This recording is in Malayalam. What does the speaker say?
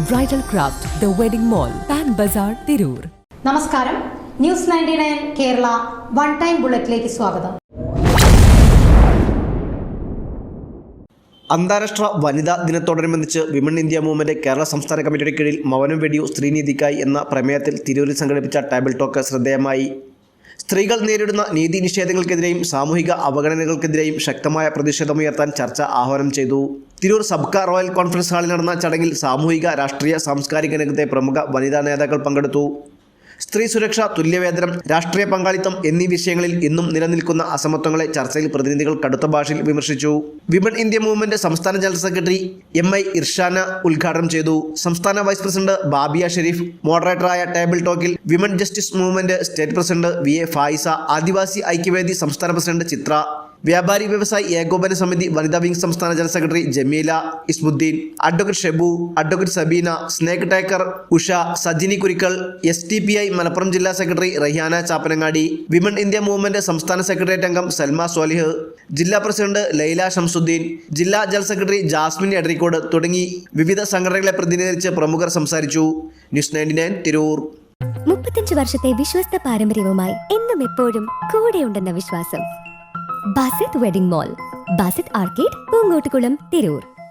Bridal Craft, The Wedding Mall, Pan Bazaar, Tirur. നമസ്കാരം, ന്യൂസ് 99 കേരള വൺ ടൈം ബുള്ളറ്റിലേക്ക് സ്വാഗതം. അന്താരാഷ്ട്ര വനിതാ ദിനത്തോടനുബന്ധിച്ച് വിമൺ ഇന്ത്യ മൂവ്മെന്റ് കേരള സംസ്ഥാന കമ്മിറ്റിയുടെ കീഴിൽ മൗനം വെടിയൂ സ്ത്രീനീതിക്കായി എന്ന പ്രമേയത്തിൽ തിരൂരിൽ സംഘടിപ്പിച്ച ടേബിൾ ടോക്ക് ശ്രദ്ധേയമായി. സ്ത്രീകൾ നേരിടുന്ന നീതി നിഷേധങ്ങൾക്കെതിരെയും സാമൂഹിക അവഗണനകൾക്കെതിരെയും ശക്തമായ പ്രതിഷേധമുയർത്താൻ ചർച്ച ആഹ്വാനം ചെയ്തു. തിരൂർ സബ്ക റോയൽ കോൺഫറൻസ് ഹാളിൽ നടന്ന ചടങ്ങിൽ സാമൂഹിക, രാഷ്ട്രീയ, സാംസ്കാരിക രംഗത്തെ പ്രമുഖ വനിതാ നേതാക്കൾ പങ്കെടുത്തു. സ്ത്രീ സുരക്ഷ, തുല്യവേതനം, രാഷ്ട്രീയ പങ്കാളിത്തം എന്നീ വിഷയങ്ങളിൽ ഇന്നും നിലനിൽക്കുന്ന അസമത്വങ്ങളെ ചർച്ചയിൽ പ്രതിനിധികൾ കടുത്ത ഭാഷയിൽ വിമർശിച്ചു. വിമൺ ഇന്ത്യ മൂവ്മെന്റ് സംസ്ഥാന ജനറൽ സെക്രട്ടറി MI ഇർഷാന ഉദ്ഘാടനം ചെയ്തു. സംസ്ഥാന വൈസ് പ്രസിഡന്റ് ബാബിയ ഷെരീഫ് മോഡറേറ്ററായ ടേബിൾ ടോക്കിൽ Women Justice Movement state president VA Fayisa, Adivasi Aikyavedi സംസ്ഥാന പ്രസിഡന്റ് ചിത്ര, വ്യാപാരി വ്യവസായി ഏകോപന സമിതി വനിതാ വിംഗ് സംസ്ഥാന general secretary Jameela Ismuddin, advocate Shebu, advocate Sabeena, snake taker Usha, Sajini Kurikkal, STPI Malappuram ജില്ലാ secretary Rahiyana Chappanangadi, Women India Movement സംസ്ഥാന സെക്രട്ടേറിയറ്റ് അംഗം സൽമ സ്വാലിഹ്, ജില്ലാ പ്രസിഡന്റ് ലൈല ഷംസുദ്ദീൻ, ജില്ലാ ജനറൽ സെക്രട്ടറി ജാസ്മിൻ എടരിക്കോട് തുടങ്ങി വിവിധ സംഘടനകളെ പ്രതിനിധീകരിച്ച് പ്രമുഖർ സംസാരിച്ചു. ന്യൂസ് 99 തിരൂർ. 35 വർഷത്തെ വിശ്വസ്ത പാരമ്പര്യവുമായി എന്നും എപ്പോഴും കൂടെയുണ്ടെന്ന വിശ്വാസം. Basith wedding mall, Basith arcade, Poonkottukulam, Tirur.